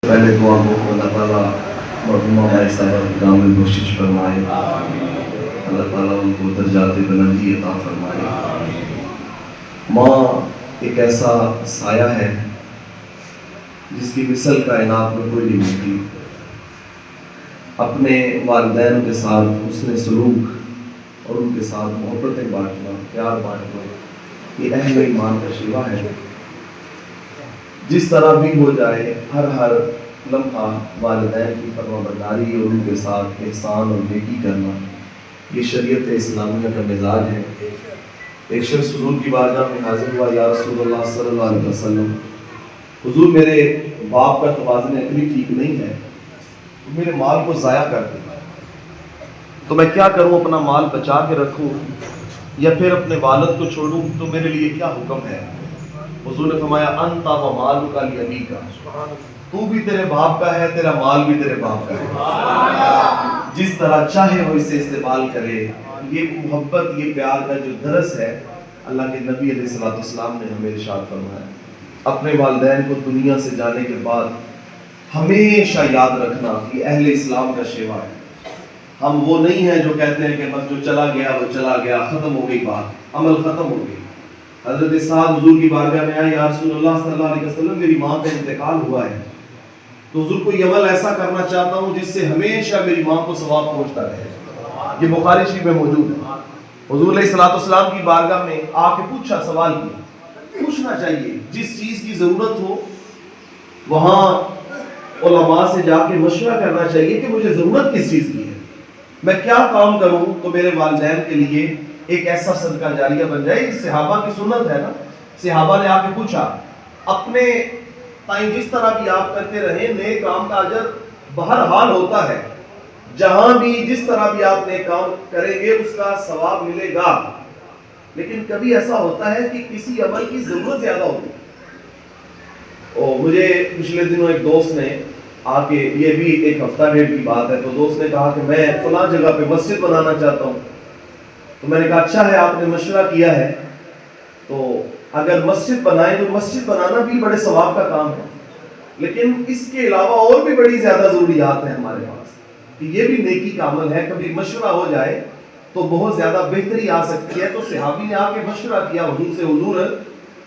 پہلے دعا کو اللہ تعالیٰ مرحومہ بھائی صاحب کامل بخشش فرمائے، اللہ تعالیٰ ان کو درجات بلندی عطا فرمائے۔ ماں ایک ایسا سایہ ہے جس کی مثل کائنات میں کوئی نہیں ملتی۔ اپنے والدین کے ساتھ حسن سلوک اور ان کے ساتھ محبتیں بانٹنا، پیار بانٹنا، یہ اہل ایمان کا شیوا ہے۔ جس طرح بھی ہو جائے ہر لمحہ والدین کی فرمانبرداری اور ان کے ساتھ احسان اور نیکی کرنا، یہ شریعت اسلامیہ کا مزاج ہے۔ ایک شخص حضور کی بارگاہ میں حاضر ہوا، یا رسول اللہ صلی اللہ علیہ وسلم، حضور میرے باپ کا توازن اتنی ٹھیک نہیں ہے، میرے مال کو ضائع کر دیں، تو میں کیا کروں؟ اپنا مال بچا کے رکھوں یا پھر اپنے والد کو چھوڑوں؟ تو میرے لیے کیا حکم ہے؟ حضور نے فرمایا انت و مالک لابیک، تو بھی تیرے باپ کا ہے، تیرا مال بھی تیرے باپ کا ہے، جس طرح چاہے وہ اسے استعمال کرے۔ یہ محبت، یہ پیار کا جو درس ہے، اللہ کے نبی علیہ الصلوۃ والسلام نے ہمیں ارشاد فرمایا۔ اپنے والدین کو دنیا سے جانے کے بعد ہمیشہ یاد رکھنا، یہ اہل اسلام کا شیوا ہے۔ ہم وہ نہیں ہیں جو کہتے ہیں کہ بس جو چلا گیا وہ چلا گیا، ختم ہو گئی بات، عمل ختم ہو گئی۔ حضرت سعد حضور کی بارگاہ میں آئے، یا رسول اللہ صلی اللہ علیہ وسلم میری ماں کا انتقال ہوا ہے، تو حضور کو یہ عمل ایسا کرنا چاہتا ہوں جس سے ہمیشہ میری ماں کو ثواب پہنچتا رہے۔ یہ بخاری شریف میں موجود ہے۔ حضور علیہ الصلوۃ والسلام کی بارگاہ میں آ کے پوچھا، سوال کیا؟ پوچھنا چاہیے، جس چیز کی ضرورت ہو وہاں علماء سے جا کے مشورہ کرنا چاہیے کہ مجھے ضرورت کس چیز کی ہے، میں کیا کام کروں تو میرے والدین کے لیے ایک ایسا صدقہ جاریہ بن جائے۔ یہ صحابہ کی سنت ہے نا۔ صحابہ نے آ کے پوچھا، اپنے تائیں جس طرح بھی آپ کرتے رہیں، نیک کام کا اجر بہرحال ہوتا ہے، جہاں بھی جس طرح بھی آپ نیک کام کریں گے اس کا ثواب ملے گا، لیکن کبھی ایسا ہوتا ہے کہ کسی عمل کی ضرورت زیادہ ہوتی ہے۔ اور مجھے پچھلے دنوں ایک دوست نے آ کے، یہ بھی ایک ہفتہ ڈیڑھ کی بات ہے، تو دوست نے کہا کہ میں فلاں جگہ پہ مسجد بنانا چاہتا ہوں۔ تو میں نے کہا اچھا ہے، آپ نے مشورہ کیا ہے، تو اگر مسجد بنائیں تو مسجد بنانا بھی بڑے ثواب کا کام ہے، لیکن اس کے علاوہ اور بھی بڑی زیادہ ضروریات ہیں ہمارے پاس، کہ یہ بھی نیکی کا عمل ہے۔ کبھی مشورہ ہو جائے تو بہت زیادہ بہتری آ سکتی ہے۔ تو صحابی نے آ کے مشورہ کیا حضور سے، حضور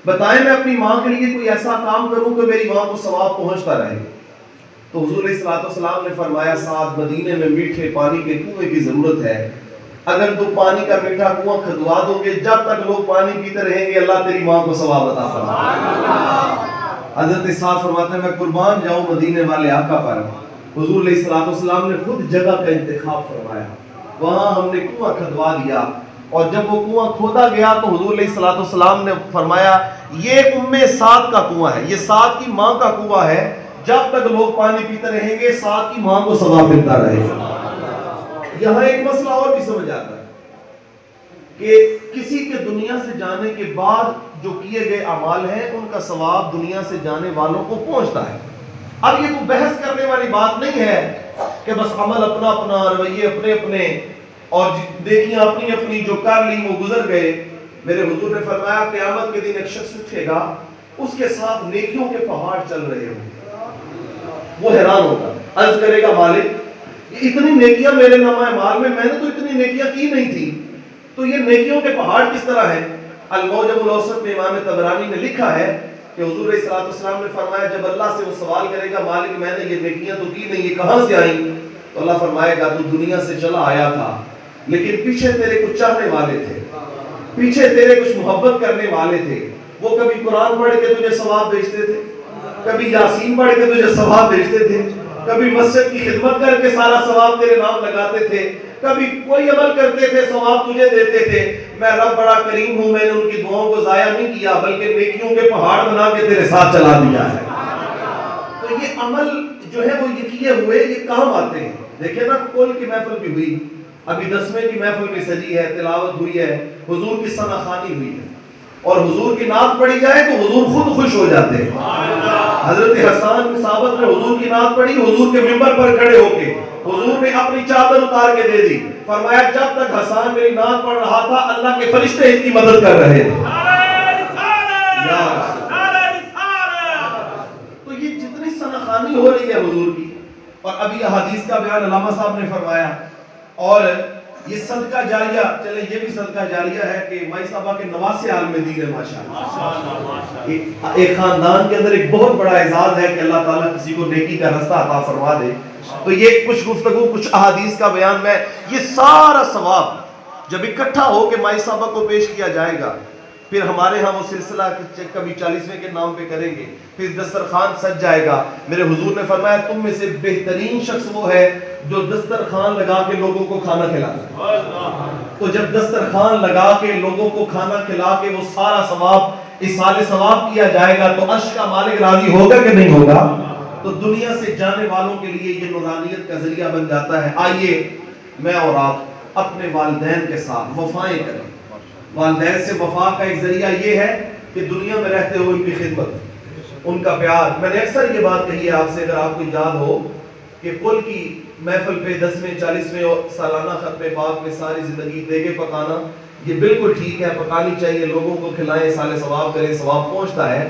بتائیں میں اپنی ماں کے لیے کوئی ایسا کام کروں کہ میری ماں کو ثواب پہنچتا رہے۔ تو حضور علیہ الصلوۃ والسلام نے فرمایا، سعد، مدینے میں میٹھے پانی کے کنویں کی ضرورت ہے، اگر تو پانی کا میٹھا کنواں کھدوا دو گے، جب تک لوگ پانی پیتے رہیں گے اللہ تیری ماں کو ثواب عطا فرمائے۔ حضرت سعد فرماتے ہیں میں قربان جاؤں مدینے والے آقا پر۔ حضور علیہ الصلوۃ والسلام نے خود جگہ کا انتخاب فرمایا، وہاں ہم نے کنواں کھدوا دیا، اور جب وہ کنواں کھودا گیا تو حضور علیہ الصلوۃ والسلام نے فرمایا یہ سعد کا کنواں ہے، یہ سعد کی ماں کا کنواں ہے، جب تک لوگ پانی پیتے رہیں گے سعد کی ماں کو ثواب ملتا رہے گا۔ یہاں ایک مسئلہ اور بھی سمجھ آتا ہے کہ کسی کے دنیا سے جانے کے بعد جو کیے گئے اعمال ہیں ان کا ثواب دنیا سے جانے والوں کو پہنچتا ہے۔ اب یہ کوئی بحث کرنے والی بات نہیں ہے کہ بس عمل اپنا اپنا، رویے اپنے اپنے، اور نیکیاں اپنی اپنی جو کر لی وہ گزر گئے۔ میرے حضور نے فرمایا قیامت کے دن ایک شخص اٹھے گا، اس کے ساتھ نیکیوں کے پہاڑ چل رہے ہوں گے، وہ حیران ہوگا، عرض کرے گا مالک اتنی نیکیاں میرے نامہ اعمال میں نے تو اتنی نیکیاں کی نہیں تھی، تو یہ نیکیوں کے پہاڑ کس طرح ہیں؟ المعجم الاوسط میں امام طبرانی نے لکھا ہے کہ حضور علیہ الصلوۃ والسلام نے فرمایا جب اللہ سے وہ سوال کرے گا مالک میں نے یہ نیکیاں تو کی نہیں، یہ کہاں سے آئیں؟ تو اللہ فرمائے گا تو دنیا سے چلا آیا تھا، لیکن پیچھے تیرے کچھ چاہنے والے تھے، پیچھے تیرے کچھ محبت کرنے والے تھے، وہ کبھی قرآن پڑھ کے تجھے ثواب بھیجتے تھے، کبھی یاسین پڑھ کے تجھے ثواب بھیجتے تھے، کبھی مسجد کی خدمت کر کے سارا ثواب تیرے نام لگاتے تھے، کبھی کوئی عمل کرتے تھے ثواب تجھے دیتے تھے۔ میں رب بڑا کریم ہوں، میں نے ان کی دعاؤں کو ضائع نہیں کیا بلکہ نیکیوں کے پہاڑ بنا کے تیرے ساتھ چلا دیا ہے۔ تو یہ عمل جو ہے وہ یہ کیے ہوئے یہ کام آتے ہیں۔ دیکھیں نا کل کی محفل بھی ہوئی، ابھی 10ویں کی محفل بھی سجی ہے، تلاوت ہوئی ہے، حضور کی ثنا خوانی ہوئی ہے، اور حضور کی نعت پڑھی جائے تو حضور خود خوش ہو جاتے ہیں۔ حضرت حسان بن ثابت نے حضور کی نعت پڑھی، حضور کے منبر پر کھڑے ہو کے حضور نے اپنی چادر اتار کے دے دی، فرمایا جب تک حسان میری نعت پڑھ رہا تھا اللہ کے فرشتے اس کی مدد کر رہے تھے۔ تو یہ جتنی ثنا خوانی قربانی ہو رہی ہے حضور کی. اور ابھی حدیث کا بیان علامہ صاحب نے فرمایا. اور یہ صدقہ جاریہ، چلیں یہ بھی صدقہ جاریہ ہے کہ مائی صاحبہ کے نواسے عالم دین ہے ماشاءاللہ. ایک خاندان کے اندر ایک بہت بڑا اعزاز ہے کہ اللہ تعالیٰ کسی کو نیکی کا راستہ عطا فرما دے. تو یہ کچھ گفتگو، کچھ احادیث کا بیان میں، یہ سارا ثواب جب اکٹھا ہو کے مائی صاحبہ کو پیش کیا جائے گا، پھر ہمارے ہاں وہ سلسلہ کبھی 40ویں کے نام پہ کریں گے، پھر دسترخوان سج جائے گا. میرے حضور نے فرمایا تم میں سے بہترین شخص وہ ہے جو دسترخوان لگا کے لوگوں کو کھانا کھلاتا ہے. تو جب دسترخوان لگا کے لوگوں کو کھانا کھلا کے وہ سارا ثواب اصال ثواب کیا جائے گا تو عرش کا مالک راضی ہوگا کہ نہیں ہوگا؟ تو دنیا سے جانے والوں کے لیے یہ نورانیت کا ذریعہ بن جاتا ہے. آئیے میں اور آپ اپنے والدین کے ساتھ وفائیں کریں. والدین سے وفا کا ایک ذریعہ یہ ہے کہ دنیا میں رہتے ہوئے ان کی خدمت، ان کا پیار. میں نے اکثر یہ بات کہی ہے آپ سے، اگر آپ کو یاد ہو کہ قل کی محفل پہ 10ویں 40ویں اور سالانہ ختم پاک میں ساری زندگی دیگے پکانا یہ بالکل ٹھیک ہے، پکانی چاہیے، لوگوں کو کھلائیں، سال ثواب کریں، ثواب پہنچتا ہے.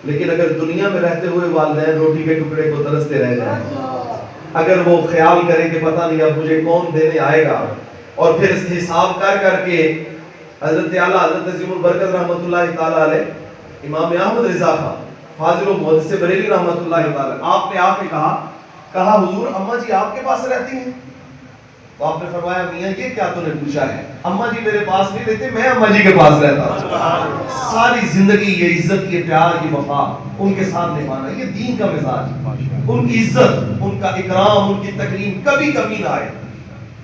لیکن اگر دنیا میں رہتے ہوئے والدین روٹی کے ٹکڑے کو ترستے رہ جائیں، اگر وہ خیال کریں کہ پتہ نہیں اب مجھے کون دینے آئے گا، اور پھر اس حساب کر کے حضرت اعلیٰ حضرت عظیم البرکت رحمۃ اللہ تعالیٰ علیہ، امام احمد رضا خان فاضل و محدث بریلوی رحمۃ اللہ تعالیٰ، آپ نے آ کے کہا حضور اماں جی آپ کے پاس رہتی ہیں؟ تو آپ نے فرمایا میاں یہ کیا تو نے پوچھا ہے، اماں جی میرے پاس نہیں رہتے، میں اماں جی کے پاس رہتا ہوں. ساری زندگی یہ عزت، یہ پیار، یہ وفا ان کے ساتھ نبھانا، یہ دین کا مزاج. ان کی عزت، ان کا اکرام، ان کی تکریم کبھی کمی نہ آئے.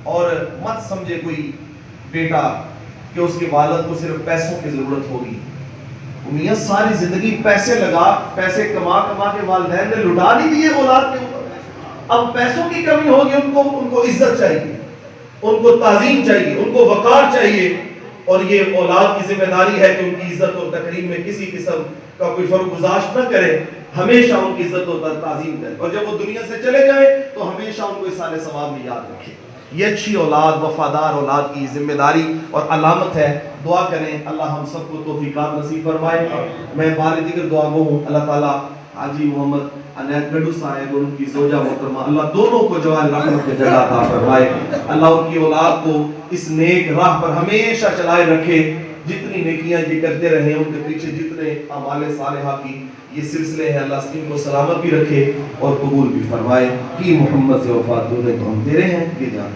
اور مت سمجھے کوئی بیٹا کہ اس کے والد کو صرف پیسوں کی ضرورت ہوگی. میاں ساری زندگی پیسے کما کے والدین نے لٹا نہیں دیے اولاد کے اوپر. اب پیسوں کی کمی ہوگی، ان کو عزت چاہیے، ان کو تعظیم چاہیے، ان کو وقار چاہیے. اور یہ اولاد کی ذمہ داری ہے کہ ان کی عزت اور تکریم میں کسی قسم کا کوئی فرق گزاشت نہ کرے، ہمیشہ ان کی عزت اور تعظیم کرے. اور جب وہ دنیا سے چلے جائیں تو ہمیشہ ان کو اس سال ثواب میں یاد رکھے. یہ اچھی اولاد، وفادار اولاد کی ذمہ داری اور علامت ہے. دعا کریں اللہ ہم سب کو توفیقات نصیب فرمائے. میں بار دیگر دعا گو ہوں اللہ تعالیٰ حاجی محمد عنایت گڈو صاحب اور ان کی زوجہ محترمہ اللہ دونوں کو جوال رحمت کے جگہ عطا فرمائے. اللہ ان کی اولاد کو اس نیک راہ پر ہمیشہ چلائے رکھے. جتنی نیکیاں یہ کرتے رہے، ان کے پیچھے جتنے اعمال صالحہ کی یہ سلسلے ہیں، اللہ ان کو سلامت بھی رکھے اور قبول بھی فرمائے. کی محمد سے وفات تو ہم تیرے ہیں یہ جان